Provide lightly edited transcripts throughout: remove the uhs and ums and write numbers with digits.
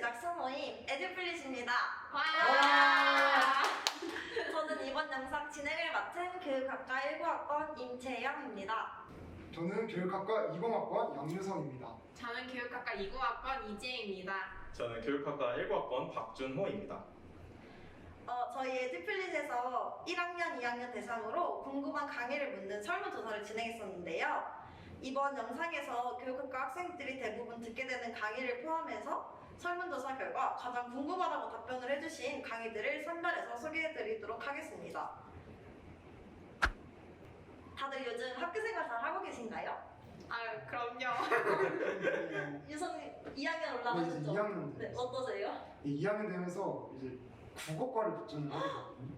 작성 모임 에듀플릿입니다. 와! 저는 이번 영상 진행을 맡은 교육학과 19학번 임채영입니다. 저는 교육학과 20학번 양유성입니다. 저는 교육학과 20학번 이지혜입니다. 저는 교육학과 19학번 박준호입니다. 저희 에듀플릿에서 1학년, 2학년 대상으로 궁금한 강의를 묻는 설문조사를 진행했었는데요. 이번 영상에서 교육학과 학생들이 대부분 듣게 되는 강의를 포함해서 설문조사 결과 가장 궁금하다고 답변을 해주신 강의들을 선별해서 소개해드리도록 하겠습니다. 다들 요즘 학교생활 잘 하고 계신가요? 아, 그럼요. 유성님 2학년 네, 올라가셨죠? 이제 2학년 네, 어떠세요? 2학년 되면서 이제 국어과를 복전을 하게 됐거든요.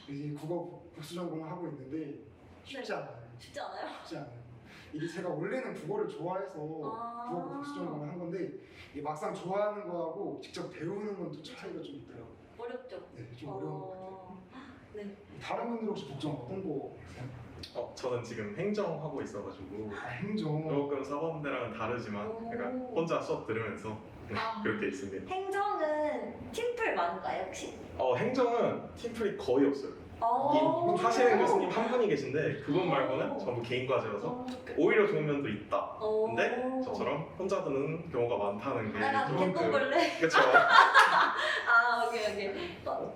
이제 국어 복수 전공을 하고 있는데 쉽지 않아요. 쉽지 않아요? 쉽지 않아요. 이게 제가 원래는 국어를 좋아해서 국어 복수 전공을 한 건데 이게 막상 좋아하는 거하고 직접 배우는 건 또 차이가 좀 있더라고요. 어렵죠? 네, 좀 어려운 것 같아요. 네. 다른 분들 혹시 복전 어떤 거 하세요? 저는 지금 행정하고 있어가지고 행정. 조금 사범대랑은 다르지만 약간 혼자 수업 들으면서 그렇게 있습니다. 행정은 팀플 많은가요 혹시? 행정은 팀플이 거의 없어요. 하시는 교수님 한 분이 계신데 그분 말고는 전부 개인 과제여서 오히려 좋은 면도 있다. 근데 저처럼 혼자 드는 경우가 많다는 게 약간 조금 개똥벌레? 그쵸. 오케이.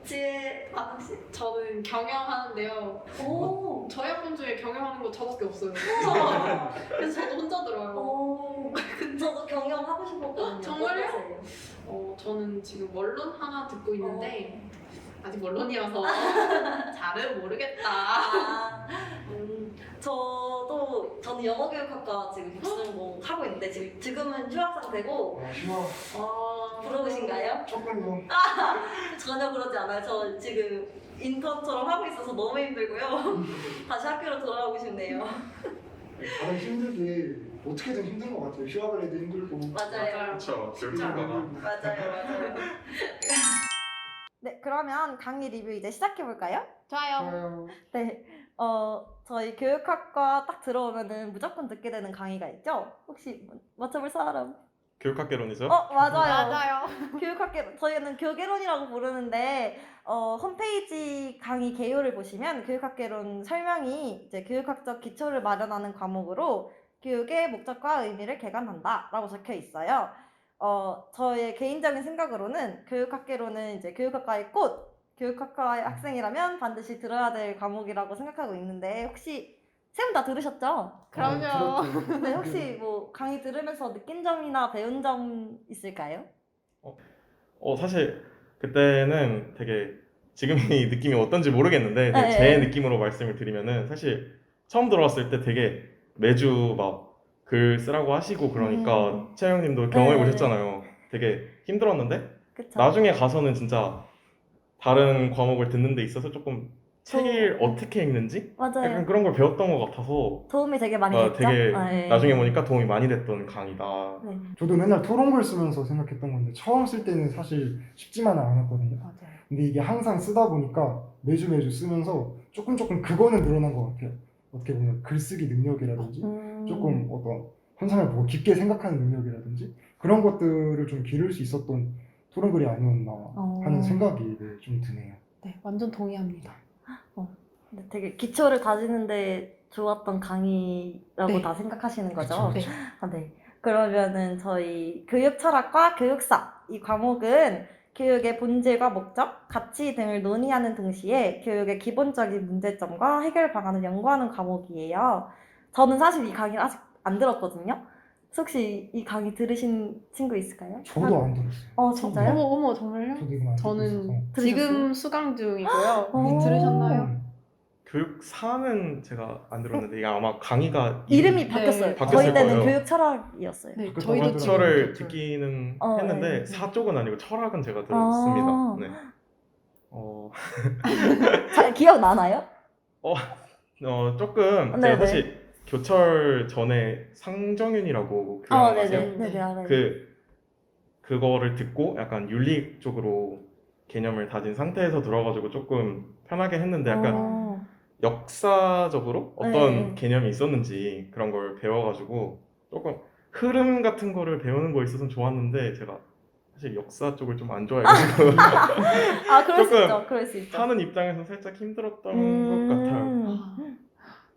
지혜 혹시? 저는 경영하는데요. 오. 저희 학번 중에 경영하는 거 저밖에 없어요. 우와. 그래서 저도 혼자 들어요. 저도 경영하고 싶었거든요. 정말요? 어떠세요? 저는 지금 원론 하나 듣고 있는데 아직 원론이어서 잘은 모르겠다. 저는 영어교육학과 지금 복수전공 하고 있는데 지금은 휴학 상태고 휴학 부러우신가요? 조금요. 전혀 그러지 않아요. 저 지금 인턴처럼 하고 있어서 너무 힘들고요. 다시 학교로 돌아가고 싶네요. 다들 힘들게 어떻게든 힘든 것 같아요. 휴학을 해도 힘들고. 맞아요. 그쵸. 진짜. 교육과가 맞아요. 네, 그러면 강의 리뷰 이제 시작해 볼까요? 좋아요. 좋아요. 네, 저희 교육학과 딱 들어오면은 무조건 듣게 되는 강의가 있죠? 혹시 맞춰볼 사람? 교육학개론이죠? 맞아요. 교육학개론, 저희는 교개론이라고 부르는데 홈페이지 강의 개요를 보시면 교육학개론 설명이 이제 교육학적 기초를 마련하는 과목으로 교육의 목적과 의미를 개관한다 라고 적혀 있어요. 저의 개인적인 생각으로는 교육학개론은 이제 교육학과의 꽃, 교육학과의 학생이라면 반드시 들어야 될 과목이라고 생각하고 있는데 혹시 세 분 다 들으셨죠? 그럼요. 들었죠. 네, 혹시 뭐 강의 들으면서 느낀 점이나 배운 점 있을까요? 사실 그때는 되게 지금이 느낌이 어떤지 모르겠는데 네. 제 느낌으로 말씀을 드리면은 사실 처음 들어왔을 때 되게 매주 막 글 쓰라고 하시고 그러니까 채영님도 경험해 보셨잖아요. 되게 힘들었는데 그쵸? 나중에 가서는 진짜 다른 과목을 듣는 데 있어서 조금 책을 어떻게 읽는지 맞아요. 약간 그런 걸 배웠던 것 같아서 도움이 되게 많이 됐죠? 되게 네. 나중에 보니까 도움이 많이 됐던 강의다. 네, 저도 맨날 토론글 쓰면서 생각했던 건데 처음 쓸 때는 사실 쉽지만은 않았거든요. 맞아요. 근데 이게 항상 쓰다 보니까 매주 쓰면서 조금 그거는 늘어난 것 같아요. 어떻게 보면 글쓰기 능력이라든지 조금 어떤 현상을 보고 깊게 생각하는 능력이라든지 그런 것들을 좀 기를 수 있었던 토론글이 아니었나 하는 생각이 좀 드네요. 네, 완전 동의합니다. 근데 되게 기초를 다지는데 좋았던 강의라고 네. 다 생각하시는 거죠? 그쵸. 네. 그러면은 저희 교육철학과 교육사 이 과목은 교육의 본질과 목적, 가치 등을 논의하는 동시에 교육의 기본적인 문제점과 해결 방안을 연구하는 과목이에요. 저는 사실 이 강의를 아직 안 들었거든요. 혹시 이 강의 들으신 친구 있을까요? 저도 안 들었어요. 진짜요? 어머, 정말요? 저도 이건 안 듣고 저는 있어서. 지금 수강 중이고요. 오. 들으셨나요? 교육사는 제가 안 들었는데 이게 아마 강의가 이름이 네, 바뀌었어요. 바뀌었을 저희 때는 거예요. 교육철학이었어요. 네, 바뀌었다고 저희도 하더라고요. 철을 지금 듣기는 네. 했는데 사 쪽은 아니고 철학은 제가 들었습니다. 네. 잘 기억나나요? 조금 네네. 제가 사실 교철 전에 상정윤이라고 교양 아세요? 네네, 알아요. 그거를 듣고 약간 윤리 쪽으로 개념을 다진 상태에서 들어가지고 조금 편하게 했는데 약간 역사적으로 어떤 네. 개념이 있었는지 그런 걸 배워가지고 조금 흐름 같은 거를 배우는 거에 있어서는 좋았는데 제가 사실 역사 쪽을 좀 안 좋아해가지고 아, 그럴 수 조금 있죠. 그럴 수 있죠. 하는 입장에서 살짝 힘들었던 것 같아요.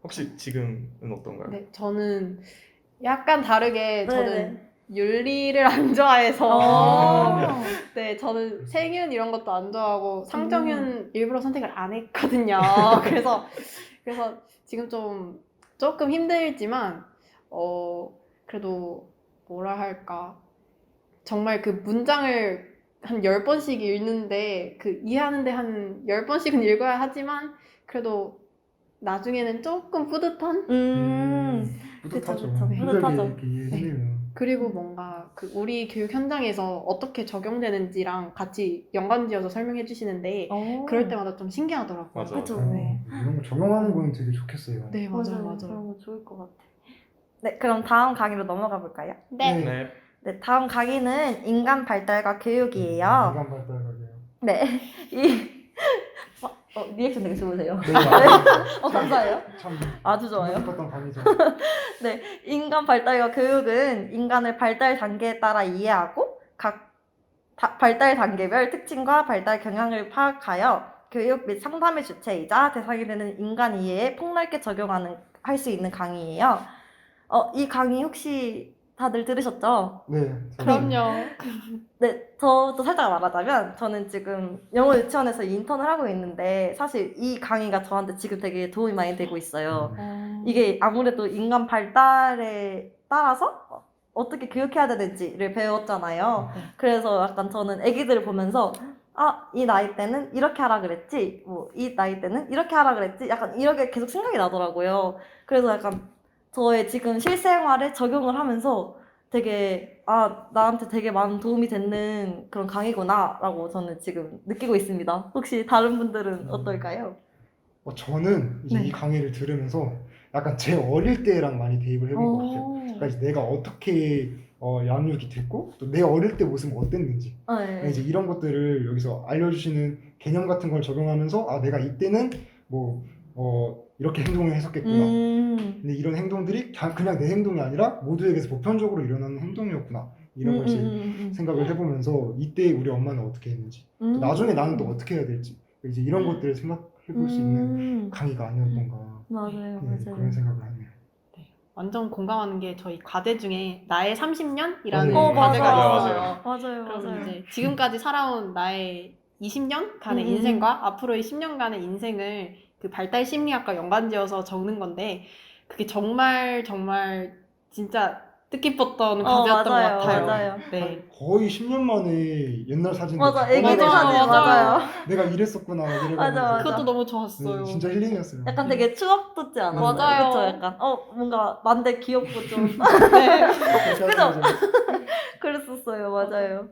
혹시 지금은 어떤가요? 네, 저는 약간 다르게 저는 네네. 윤리를 안 좋아해서 어. 네, 저는 세균 이런 것도 안 좋아하고 상정윤 일부러 선택을 안 했거든요. 그래서 지금 조금 힘들지만 그래도 뭐라 할까 정말 그 문장을 한 10번씩 읽는데 그 이해하는데 한 10번씩은 읽어야 하지만 그래도 나중에는 조금 뿌듯한? 뿌듯하죠. 그쵸, 네. 힘들게 뿌듯하죠. 이렇게 이해해내면. 그리고 뭔가 그 우리 교육 현장에서 어떻게 적용되는지랑 같이 연관지어서 설명해 주시는데 그럴 때마다 좀 신기하더라고요. 맞아. 그쵸. 이런 거 적용하는 거는 되게 좋겠어요. 네, 맞아요. 그런 거 좋을 것 같아. 네, 그럼 다음 강의로 넘어가 볼까요? 네. 네. 네, 다음 강의는 인간 발달과 교육이에요. 인간 발달하게요. 네, 리액션 되게 좋으세요. 네, 감사해요. 참 아주 좋아요. 깊었던 강의죠. 네, 인간 발달과 교육은 인간을 발달 단계에 따라 이해하고 각 발달 단계별 특징과 발달 경향을 파악하여 교육 및 상담의 주체이자 대상이 되는 인간 이해에 폭넓게 할 수 있는 강의예요. 이 강의 혹시 다들 들으셨죠? 네. 그럼요. 네, 저도 살짝 말하자면 저는 지금 영어 유치원에서 인턴을 하고 있는데 사실 이 강의가 저한테 지금 되게 도움이 많이 되고 있어요. 이게 아무래도 인간 발달에 따라서 어떻게 교육해야 되는지를 배웠잖아요. 그래서 약간 저는 애기들을 보면서 이 나이 때는 이렇게 하라 그랬지, 뭐 이 나이 때는 이렇게 하라 그랬지, 약간 이렇게 계속 생각이 나더라고요. 그래서 약간 저의 지금 실생활에 적용을 하면서 되게 나한테 되게 많은 도움이 되는 그런 강의구나라고 저는 지금 느끼고 있습니다. 혹시 다른 분들은 어떨까요? 저는 이제 네. 이 강의를 들으면서 약간 제 어릴 때랑 많이 대입을 해본 것 같아요. 그러니까 이제 내가 어떻게 양육이 됐고 또 내 어릴 때 모습은 어땠는지 네. 이제 이런 것들을 여기서 알려주시는 개념 같은 걸 적용하면서 내가 이때는 뭐 이렇게 행동을 했었겠구나. 근데 이런 행동들이 그냥 내 행동이 아니라 모두에게서 보편적으로 일어나는 행동이었구나. 이런 걸 이제 생각을 해보면서 이때 우리 엄마는 어떻게 했는지 또 나중에 나는 또 어떻게 해야 될지 이제 이런 것들을 생각해볼 수 있는 강의가 아니었던가 맞아요, 그런 생각을 하네요. 완전 공감하는 게 저희 과제 중에 나의 30년이라는 맞아요. 과제가 맞아요. 있어요. 맞아요. 그럼 이제 지금까지 살아온 나의 20년간의 음. 인생과 앞으로의 10년간의 인생을 그 발달 심리학과 연관지어서 적는 건데 그게 정말 진짜 뜻깊었던 과제였던 것 같아요. 맞아요. 네. 거의 10년 만에 옛날 사진들 맞아, 다 애기들 꺼내가지고 사진 맞아요. 내가 이랬었구나 막 이래가면서 맞아. 그것도 너무 좋았어요. 진짜 힐링이었어요. 약간 되게 추억 돋지 않았어요? 맞아요. 그쵸? 약간 뭔가 난데 귀엽고 좀 네. 그죠? 그랬었어요. 맞아요.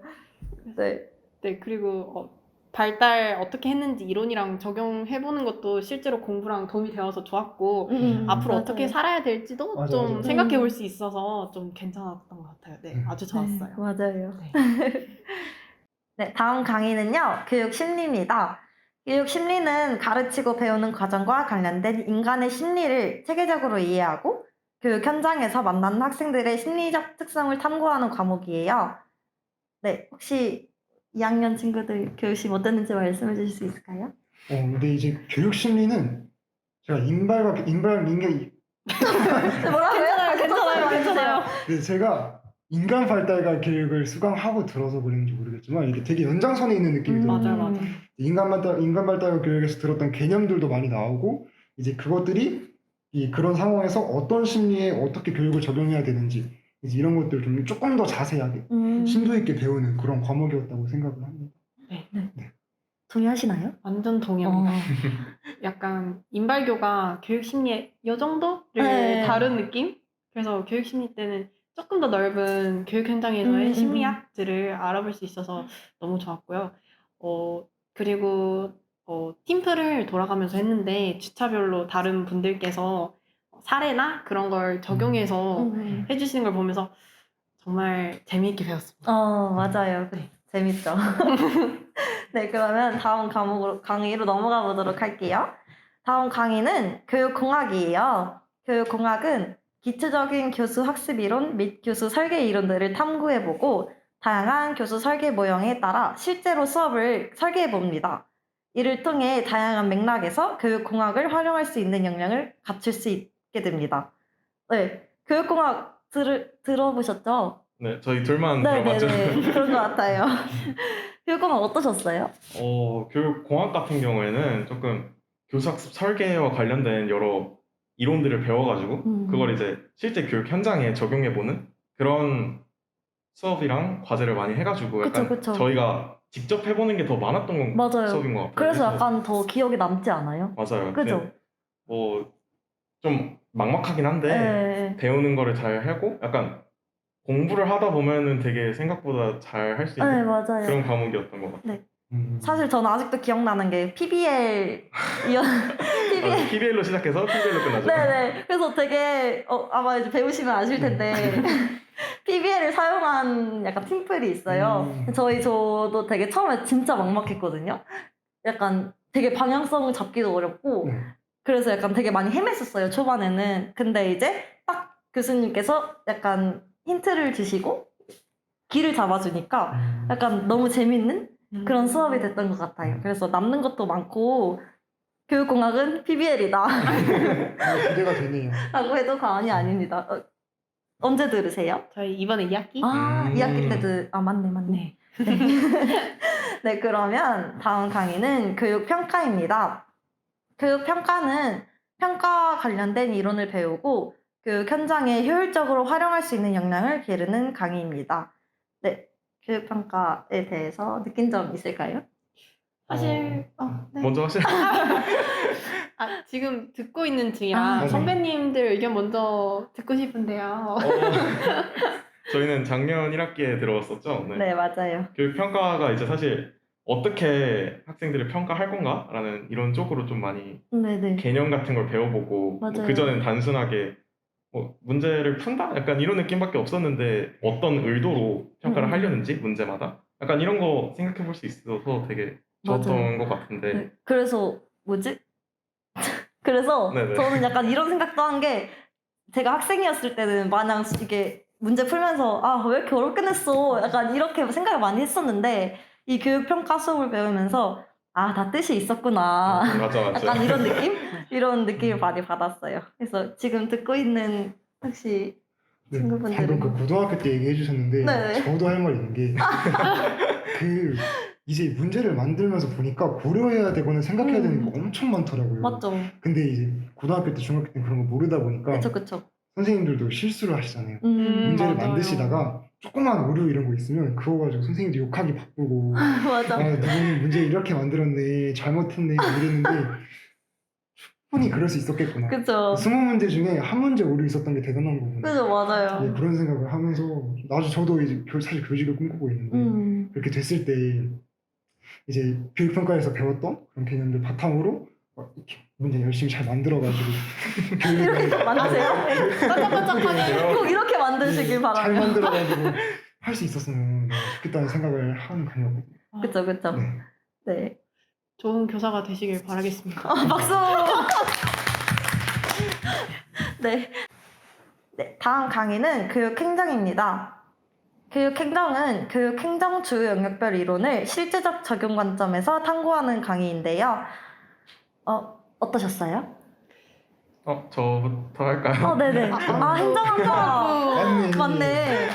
네. 네, 그리고 발달 어떻게 했는지 이론이랑 적용해보는 것도 실제로 공부랑 도움이 되어서 좋았고 앞으로 맞아요. 어떻게 살아야 될지도 맞아요, 좀 맞아요. 생각해볼 수 있어서 좀 괜찮았던 것 같아요. 네, 아주 좋았어요. 맞아요. 네. 네, 다음 강의는요, 교육 심리입니다. 교육 심리는 가르치고 배우는 과정과 관련된 인간의 심리를 체계적으로 이해하고 교육 현장에서 만나는 학생들의 심리적 특성을 탐구하는 과목이에요. 네, 혹시 2학년 친구들 교육심 어땠는지 말씀해 주실 수 있을까요? 근데 이제 교육 심리는 제가 인간 뭐라고요? 괜찮아요. 근데 제가 인간 발달과 교육을 수강하고 들어서 그런지 모르겠지만 이게 되게 연장선에 있는 느낌이 들어요. 맞아요. 인간 발달과 교육에서 들었던 개념들도 많이 나오고 이제 그것들이 그런 상황에서 어떤 심리에 어떻게 교육을 적용해야 되는지 이제 이런 것들을 좀 조금 더 자세하게 심도 있게 배우는 그런 과목이었다고 생각을 합니다. 동의하시나요? 완전 동의합니다. 약간 인발교가 교육 심리의 요 정도를 네. 다룬 느낌? 그래서 교육 심리 때는 조금 더 넓은 교육 현장에서의 심리학들을 알아볼 수 있어서 너무 좋았고요. 그리고 팀플을 돌아가면서 했는데 주차별로 다른 분들께서 사례나 그런 걸 적용해서 해주시는 걸 보면서 정말 재미있게 배웠습니다. 맞아요. 재밌죠. 네, 그러면 다음 강의로 넘어가 보도록 할게요. 다음 강의는 교육공학이에요. 교육공학은 기초적인 교수 학습 이론 및 교수 설계 이론들을 탐구해보고 다양한 교수 설계 모형에 따라 실제로 수업을 설계해 봅니다. 이를 통해 다양한 맥락에서 교육공학을 활용할 수 있는 역량을 갖출 수 있게 됩니다. 네, 교육공학 들어보셨죠? 네, 저희 둘만 들어봤죠. 네네네, 그런 것 같아요. 교육공학 어떠셨어요? 교육공학 같은 경우에는 조금 교수학습 설계와 관련된 여러 이론들을 배워가지고 그걸 이제 실제 교육 현장에 적용해보는 그런 수업이랑 과제를 많이 해가지고 약간 그쵸. 저희가 직접 해보는 게 더 많았던 맞아요. 수업인 것 같아요. 그래서 약간 더 기억에 남지 않아요? 맞아요. 그죠? 좀 막막하긴 한데 네. 배우는 거를 잘 하고 약간 공부를 하다 보면은 되게 생각보다 잘 할 수 네, 있는 맞아요. 그런 과목이었던 것 같아요. 사실 저는 아직도 기억나는 게 PBL 이었 PBL PBL로 시작해서 PBL로 끝나죠. 네네. 그래서 되게 아마 이제 배우시면 아실 텐데 PBL을 사용한 약간 팀플이 있어요. 저도 되게 처음에 진짜 막막했거든요. 약간 되게 방향성을 잡기도 어렵고 네. 그래서 약간 되게 많이 헤맸었어요, 초반에는. 근데 이제 딱 교수님께서 약간 힌트를 주시고 길을 잡아주니까 약간 너무 재밌는 그런 수업이 됐던 것 같아요. 그래서 남는 것도 많고 교육공학은 PBL이다 기대가 되네요. 라고 해도 과언이 아닙니다. 언제 들으세요? 저희 이번에 2학기? 아, 2학기 때도 맞네. 네. 네, 그러면 다음 강의는 교육평가입니다. 교육평가는 평가와 관련된 이론을 배우고 교육 현장에 효율적으로 활용할 수 있는 역량을 기르는 강의입니다. 네, 교육평가에 대해서 느낀 점 있을까요? 사실 네. 먼저 하시죠. 지금 듣고 있는 중이라 아, 네. 선배님들 의견 먼저 듣고 싶은데요. 저희는 작년 1학기에 들어왔었죠. 네. 네, 맞아요. 교육평가가 이제 사실 어떻게 학생들을 평가할 건가라는 이런 쪽으로 좀 많이 네네. 개념 같은 걸 배워보고 맞아요. 그전엔 단순하게 문제를 푼다? 약간 이런 느낌밖에 없었는데 어떤 의도로 평가를 하려는지 문제마다 약간 이런 거 생각해 볼 수 있어서 되게 좋았던 맞아요. 것 같은데 네, 그래서 그래서 네네. 저는 약간 이런 생각도 한 게 제가 학생이었을 때는 마냥 이게 문제 풀면서 왜 이렇게 어렵게 냈어 약간 이렇게 생각을 많이 했었는데 이 교육평가 수업을 배우면서 다 뜻이 있었구나 맞아. 약간 이런 느낌? 이런 느낌을 많이 받았어요. 그래서 지금 듣고 있는 혹시 네, 친구분들은 방금 그 고등학교 때 얘기해 주셨는데 네네. 저도 할 말 있는 게 이제 문제를 만들면서 보니까 고려해야 되거나 생각해야 되는 게 엄청 많더라고요. 맞죠? 근데 이제 고등학교 때 중학교 때 그런 거 모르다 보니까 그쵸. 선생님들도 실수를 하시잖아요. 문제를 문제를 맞아요. 만드시다가 조그만 오류 이런 거 있으면 그거 가지고 선생님들 욕하기 바쁘고 맞아. 누구는 문제 이렇게 만들었네 잘못했네 이랬는데 충분히 그럴 수 있었겠구나. 그쵸. 20문제 중에 한 문제 오류 있었던 게 대단한 거구나. 그죠, 맞아요. 네, 그런 생각을 하면서 저도 이제 사실 교직을 꿈꾸고 있는데 그렇게 됐을 때 이제 교육평가에서 배웠던 그런 개념들 바탕으로 이렇게 문제 열심히 잘 만들어가지고 이렇게 만드세요? 반짝반짝하게. 꼭 이렇게 만드시길 잘 바라요. 만들어가지고 할 수 있었으면 좋겠다는 생각을 하는 강의였거든요. 그쵸. 네. 네. 좋은 교사가 되시길 바라겠습니다. 박수! 네. 네. 다음 강의는 교육행정입니다. 교육행정은 교육행정 주요 영역별 이론을 실제적 적용 관점에서 탐구하는 강의인데요. 어떠셨어요? 저부터 할까요? 네네. 행정학과. 맞네.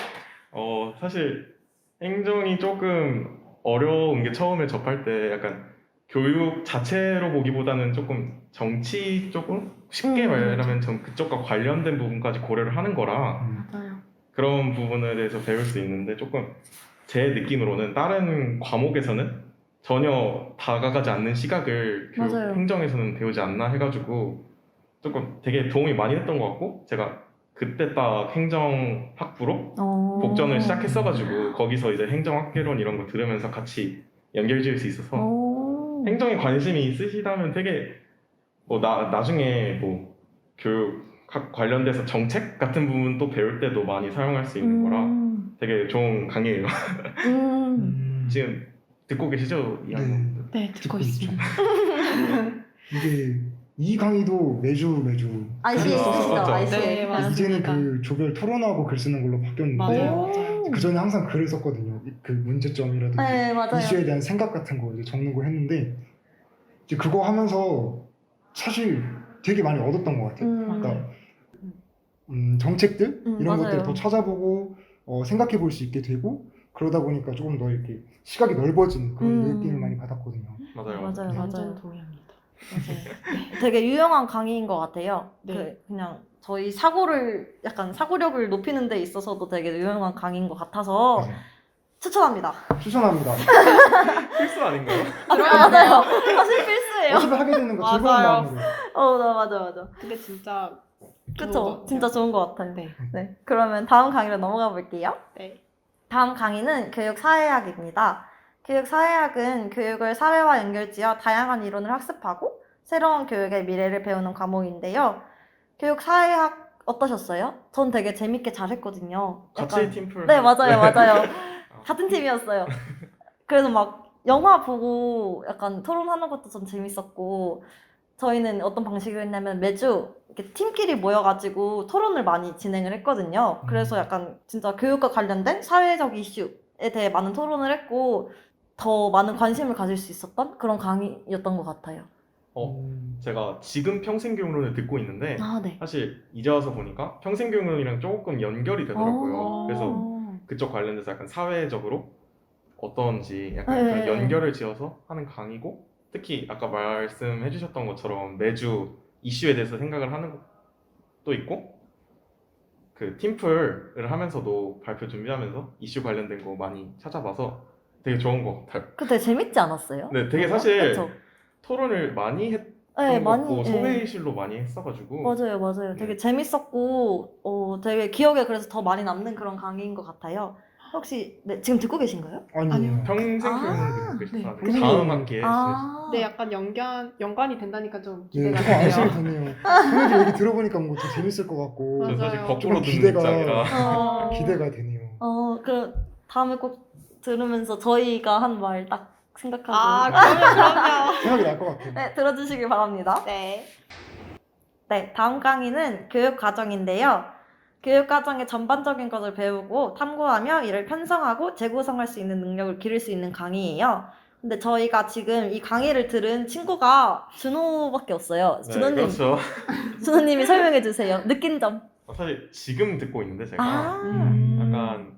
사실 행정이 조금 어려운 게 처음에 접할 때 약간 교육 자체로 보기보다는 조금 정치 쪽으로 쉽게 말하면 전 그쪽과 관련된 부분까지 고려를 하는 거라 맞아요. 그런 부분에 대해서 배울 수 있는데 조금 제 느낌으로는 다른 과목에서는 전혀 다가가지 않는 시각을 교육 맞아요. 행정에서는 배우지 않나 해가지고 조금 되게 도움이 많이 됐던 것 같고 제가 그때 딱 행정학부로 복전을 시작했어가지고 거기서 이제 행정학개론 이런 거 들으면서 같이 연결 지을 수 있어서 행정에 관심이 있으시다면 되게 나중에 교육학 관련돼서 정책 같은 부분 또 배울 때도 많이 사용할 수 있는 거라 되게 좋은 강의예요. 지금 듣고 계시죠? 이 학년? 네, 듣고 있죠. 있습니다. 이게 이 강의도 매주 ICS 쓰시죠? 맞죠. ICS. 네, 맞습니다. 이제는 그 조별 토론하고 글 쓰는 걸로 바뀌었는데 맞아요. 그 전에 항상 글을 썼거든요. 그 문제점이라든지 네, 맞아요. 이슈에 대한 생각 같은 거 이제 적는 거 했는데 이제 그거 하면서 사실 되게 많이 얻었던 것 같아요. 그러니까 정책들 이런 맞아요. 것들을 더 찾아보고 생각해 볼 수 있게 되고 그러다 보니까 조금 더 이렇게 시각이 넓어진 그런 느낌을 많이 받았거든요. 맞아요. 맞아요. 완전 동의합니다. 맞아요. 되게 유용한 강의인 것 같아요. 네. 그냥 저희 약간 사고력을 높이는 데 있어서도 되게 유용한 강의인 것 같아서 맞아요. 추천합니다. 추천합니다. 필수 아닌가요? 맞아요. 사실 필수예요. 어차피 하게 되는 거 즐거운 맞아요. 마음으로. 맞아. 근데 진짜 좋은 것 그쵸? 같아요. 진짜 좋은 것 같아요. 네. 네. 그러면 다음 강의로 넘어가 볼게요. 네. 다음 강의는 교육사회학입니다. 교육사회학은 교육을 사회와 연결지어 다양한 이론을 학습하고 새로운 교육의 미래를 배우는 과목인데요. 교육사회학 어떠셨어요? 전 되게 재밌게 잘 했거든요. 같이 팀플. 네, 맞아요. 아, 같은 팀이었어요. 그래서 막 영화 보고 약간 토론하는 것도 전 재밌었고 저희는 어떤 방식을 했냐면 매주 이렇게 팀끼리 모여가지고 토론을 많이 진행을 했거든요. 그래서 약간 진짜 교육과 관련된 사회적 이슈에 대해 많은 토론을 했고 더 많은 관심을 가질 수 있었던 그런 강의였던 것 같아요. 제가 지금 평생교육론을 듣고 있는데 아, 네. 사실 이제 와서 보니까 평생교육론이랑 조금 연결이 되더라고요. 그래서 그쪽 관련돼서 약간 사회적으로 어떤지 약간 네. 그런 연결을 지어서 하는 강의고 특히 아까 말씀해 주셨던 것처럼 매주 이슈에 대해서 생각을 하는 것도 있고 그 팀플을 하면서도 발표 준비하면서 이슈 관련된 거 많이 찾아봐서 되게 좋은 것 같아요. 그 되게 재밌지 않았어요? 네, 되게 사실 그쵸? 토론을 많이 했던 네, 것 같고 많이. 소회의실로 많이 했어가지고 맞아요. 되게 네. 재밌었고, 되게 기억에 그래서 더 많이 남는 그런 강의인 것 같아요. 혹시, 네, 지금 듣고 계신가요? 아니에요. 평생교육론 듣고 네. 계시다. 평생 다음 교육론. 학기에 네, 약간 연관이 된다니까 좀 네, 기대가 조금 안심이 되네요. 되네요. 선생님 얘기 들어보니까 뭔가 더 재밌을 것 같고 저 사실 맞아요. 거꾸로 조금 듣는 기대가- 입장이라 기대가 되네요. 그 다음에 꼭 들으면서 저희가 한 말 딱 생각하고 그럼요. 생각이 날 것 같아요. 네, 들어주시길 바랍니다. 네. 네, 다음 강의는 교육과정인데요. 교육과정의 전반적인 것을 배우고 탐구하며 이를 편성하고 재구성할 수 있는 능력을 기를 수 있는 강의예요. 근데 저희가 지금 이 강의를 들은 친구가 준호밖에 없어요. 네, 준호님, 그렇죠. 준호님이 설명해 주세요. 느낀 점. 사실 지금 듣고 있는데 제가 아, 약간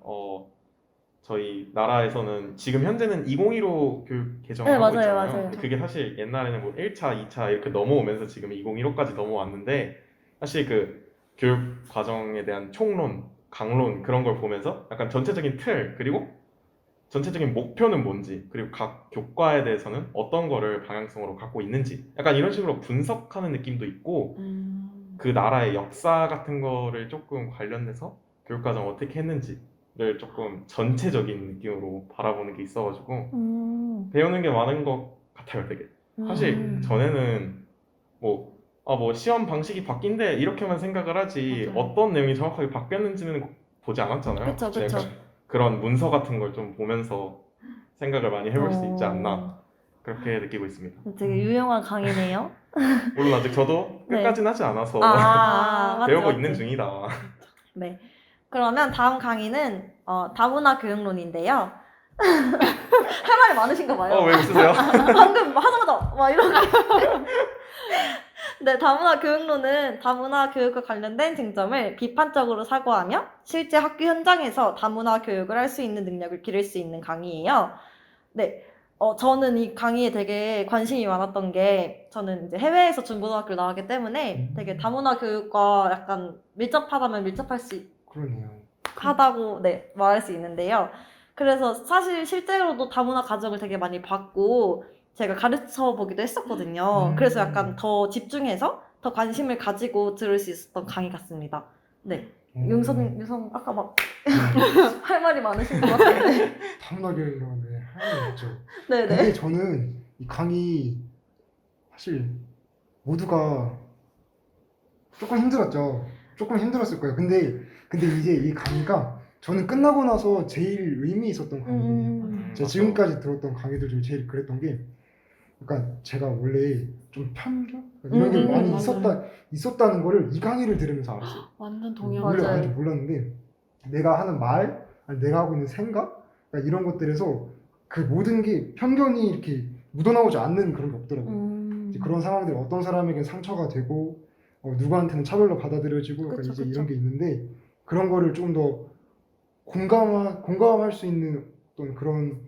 저희 나라에서는 지금 현재는 2015 교육 개정을 네, 하고 맞아요, 있잖아요. 맞아요. 근데 그게 사실 옛날에는 뭐 1차, 2차 이렇게 넘어오면서 지금 2015까지 넘어왔는데 사실 그 교육 과정에 대한 총론, 강론 그런 걸 보면서 약간 전체적인 틀 그리고 전체적인 목표는 뭔지 그리고 각 교과에 대해서는 어떤 거를 방향성으로 갖고 있는지 약간 이런 식으로 분석하는 느낌도 있고 그 나라의 역사 같은 거를 조금 관련돼서 교육과정 어떻게 했는지를 조금 전체적인 느낌으로 바라보는 게 있어가지고 배우는 게 많은 것 같아요, 되게. 사실 전에는 뭐 시험 방식이 바뀐대 이렇게만 생각을 하지 맞아요. 어떤 내용이 정확하게 바뀌었는지는 보지 않았잖아요. 그쵸. 약간 그런 문서 같은 걸 좀 보면서 생각을 많이 해볼 수 있지 않나 그렇게 느끼고 있습니다. 되게 유용한 강의네요. 물론 아직 저도 네. 끝까지는 하지 않아서 맞지, 배우고 맞지. 있는 중이다. 네. 그러면 다음 강의는 다문화 교육론인데요. 할 말이 많으신가 봐요. 왜 웃으세요? 방금 하자마자 막 이런 거. 네, 다문화 교육론은 다문화 교육과 관련된 쟁점을 비판적으로 사고하며 실제 학교 현장에서 다문화 교육을 할 수 있는 능력을 기를 수 있는 강의예요. 네, 저는 이 강의에 되게 관심이 많았던 게 저는 이제 해외에서 중고등학교를 나왔기 때문에 되게 다문화 교육과 약간 밀접하다면 밀접할 수 그러네요. 하다고 네, 말할 수 있는데요. 그래서 사실 실제로도 다문화 가정을 되게 많이 봤고 제가 가르쳐 보기도 했었거든요. 그래서 약간 더 집중해서 더 관심을 가지고 들을 수 있었던 강의 같습니다. 네. 유성 아까 막 할 말이 많으신 것 같은데. 다문화교육론네 할 말이 있죠. 네네. 근데 저는 이 강의 사실 모두가 조금 힘들었죠. 조금 힘들었을 거예요. 근데 이제 이 강의가 저는 끝나고 나서 제일 의미 있었던 강의예요. 제가 지금까지 들었던 강의들 중에 제일 그랬던 게 약간 제가 원래 좀 편견 이런 게 많이 맞아요. 있었다는 거를 이 강의를 들으면서 알았어요. 완전 원래 맞아요. 아직 몰랐는데 내가 하는 말, 아니 내가 하고 있는 생각 그러니까 이런 것들에서 그 모든 게 편견이 이렇게 묻어나오지 않는 그런 게 없더라고요. 이제 그런 상황들이 어떤 사람에겐 상처가 되고 누구한테는 차별로 받아들여지고 약간 그쵸, 이제 그쵸. 이런 게 있는데 그런 거를 좀 더 공감할 수 있는 어떤 그런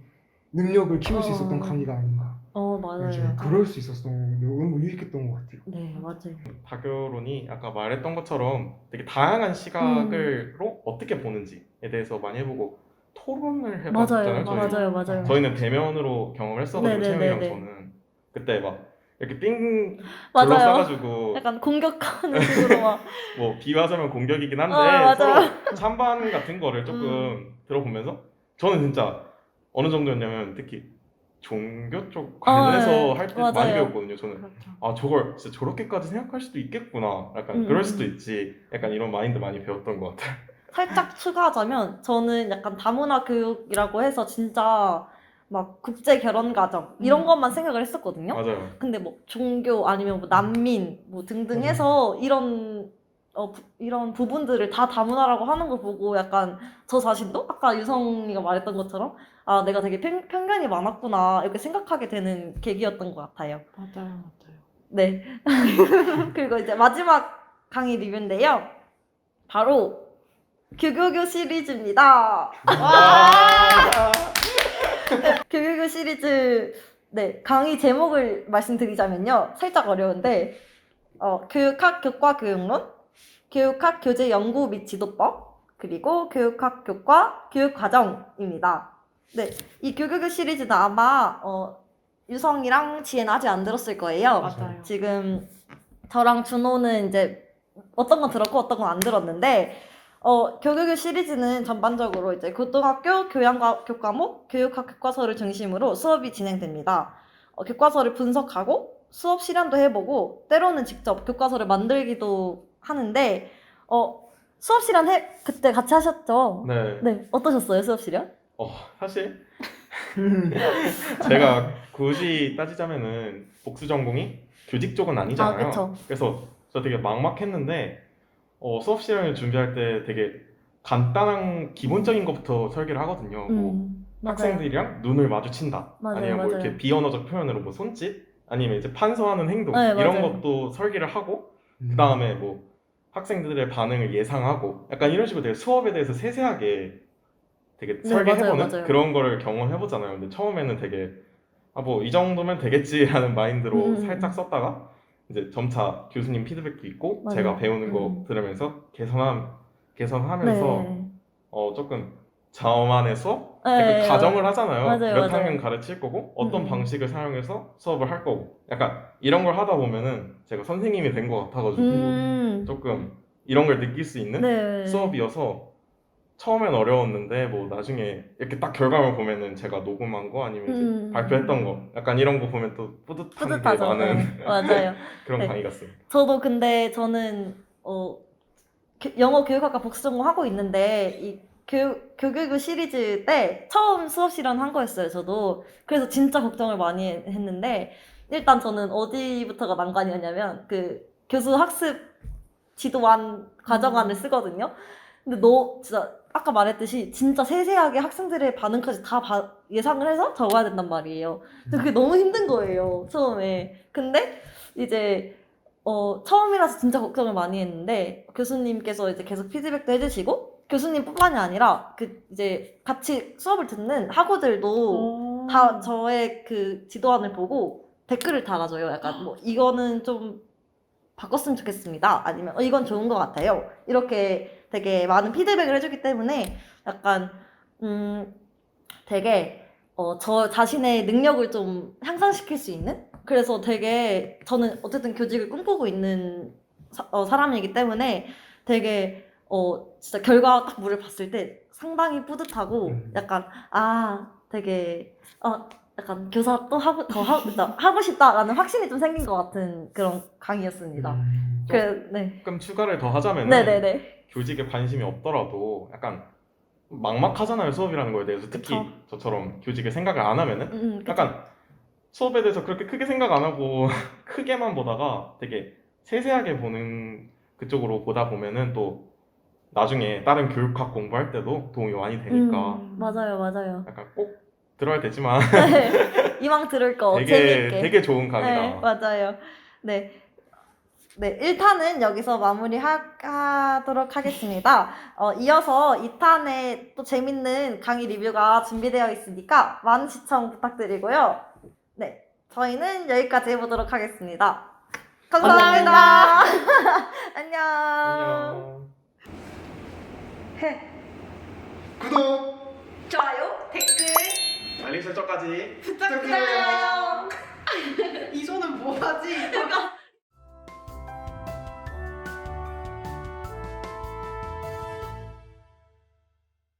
능력을 키울 수 있었던 강의가 아닌가. 맞아요. 그럴 수 있었던 너무 유익했던 것 같아요. 네, 맞아요. 다교론이 아까 말했던 것처럼 되게 다양한 시각으로 어떻게 보는지에 대해서 많이 해보고 토론을 해봤잖아요. 맞아요. 저희는 대면으로 경험을 했어가지고 채영이랑 네네네네. 저는 그때 막 이렇게 삥 맞아요. 둘러싸가지고 약간 공격하는 식으로 막. 뭐 비유하자면 공격이긴 한데 맞아요. 서로 찬반 같은 거를 조금 들어보면서 저는 진짜 어느 정도였냐면 특히 종교 쪽 관련해서 할 때 많이 맞아요. 배웠거든요. 저는 그렇죠. 아 저걸 진짜 저렇게까지 생각할 수도 있겠구나. 약간 그럴 수도 있지. 약간 이런 마인드 많이 배웠던 것 같아요. 살짝 추가하자면 저는 약간 다문화 교육이라고 해서 진짜 막 국제 결혼 가정 이런 것만 생각을 했었거든요. 맞아요. 근데 뭐 종교 아니면 뭐 난민 뭐 등등 해서 이런 부분들을 다 다문화라고 하는 걸 보고 약간 저 자신도 아까 유성이가 말했던 것처럼 아 내가 되게 편견이 많았구나 이렇게 생각하게 되는 계기였던 것 같아요. 맞아요. 네. 그리고 이제 마지막 강의 리뷰인데요. 바로 교교교 시리즈입니다. 교교교 시리즈 네 강의 제목을 말씀드리자면요 살짝 어려운데 교육학 교과 교육론, 교육학 교재 연구 및 지도법, 그리고 교육학 교과 교육과정입니다. 네, 이 교교교 시리즈는 아마 유성이랑 지혜는 아직 안 들었을 거예요. 맞아요. 지금 저랑 준호는 이제 어떤 건 들었고 어떤 건 안 들었는데 교교교 시리즈는 전반적으로 이제 고등학교 교과목, 교육학 교과서를 중심으로 수업이 진행됩니다. 교과서를 분석하고 수업 실현도 해보고 때로는 직접 교과서를 만들기도 하는데 수업 실현 그때 같이 하셨죠? 네. 네, 어떠셨어요 수업 실현? 사실 제가 굳이 따지자면은 복수 전공이 교직 쪽은 아니잖아요. 그쵸. 그래서 저 되게 막막했는데 수업 실현을 준비할 때 되게 간단한 기본적인 것부터 설계를 하거든요. 뭐 맞아요. 학생들이랑 눈을 마주친다. 아니면 뭐 이렇게 비언어적 표현으로 뭐 손짓 아니면 이제 판서하는 행동 네, 이런 맞아요. 것도 설계를 하고 그 다음에 뭐 학생들의 반응을 예상하고 약간 이런 식으로 되게 수업에 대해서 세세하게 되게 네, 설계해보는 맞아요. 그런 거를 경험해보잖아요. 근데 처음에는 되게 뭐 이 정도면 되겠지라는 마인드로 살짝 썼다가 이제 점차 교수님 피드백도 있고 맞아요. 제가 배우는 거 들으면서 개선하면서 네. 조금 저만의 수업? 네, 가정을 하잖아요. 맞아요, 몇 맞아요. 학년 가르칠 거고 어떤 음. 방식을 사용해서 수업을 할 거고 약간 이런 걸 하다 보면은 제가 선생님이 된 것 같아가지고 조금 이런 걸 느낄 수 있는 네. 수업이어서 처음엔 어려웠는데 뭐 나중에 이렇게 딱 결과물 보면은 제가 녹음한 거 아니면 이제 발표했던 거 약간 이런 거 보면 또 뿌듯한 게 뿌듯하죠. 많은 네, 맞아요. 그런 네. 강의 같습니다. 저도 근데 저는 영어 교육학과 복수 전공 하고 있는데 이 교교교 시리즈 때 처음 수업 실현한 거였어요. 저도 그래서 진짜 걱정을 많이 했는데 일단 저는 어디부터가 난관이었냐면 그 교수 학습 지도안 과정안을 쓰거든요. 근데 진짜 아까 말했듯이 진짜 세세하게 학생들의 반응까지 다 예상을 해서 적어야 된단 말이에요. 근데 그게 너무 힘든 거예요, 처음에. 근데 이제 처음이라서 진짜 걱정을 많이 했는데 교수님께서 이제 계속 피드백도 해주시고 교수님뿐만이 아니라 그 이제 같이 수업을 듣는 학우들도 다 저의 그 지도안을 보고 댓글을 달아줘요. 약간 뭐 이거는 좀 바꿨으면 좋겠습니다. 아니면 이건 좋은 것 같아요. 이렇게 되게 많은 피드백을 해주기 때문에 약간 되게 저 자신의 능력을 좀 향상시킬 수 있는 그래서 되게 저는 어쨌든 교직을 꿈꾸고 있는 사람이기 때문에 되게 진짜 결과 딱 물을 봤을 때 상당히 뿌듯하고 약간 되게 약간 교사 또 하고 싶다라는 확신이 좀 생긴 것 같은 그런 강의였습니다. 네. 조금 추가를 더 하자면은 네네네. 교직에 관심이 없더라도 약간 막막하잖아요, 수업이라는 거에 대해서. 특히 그쵸. 저처럼 교직에 생각을 안 하면은 그쵸. 약간 수업에 대해서 그렇게 크게 생각 안 하고 크게만 보다가 되게 세세하게 보는 그쪽으로 보다 보면은 또 나중에 다른 교육학 공부할 때도 도움이 많이 되니까 맞아요, 맞아요. 약간 꼭 들어야 되지만 이왕 들을 거 되게 재미있게. 되게 좋은 강의다. 네, 맞아요. 네. 네, 1탄은 여기서 마무리하도록 하겠습니다. 이어서 2탄에 또 재밌는 강의 리뷰가 준비되어 있으니까 많은 시청 부탁드리고요. 네, 저희는 여기까지 해보도록 하겠습니다. 감사합니다. 안녕. 안녕. 구독! 좋아요, 댓글 알림 설정까지 부탁드려요. 이 손은 뭐하지?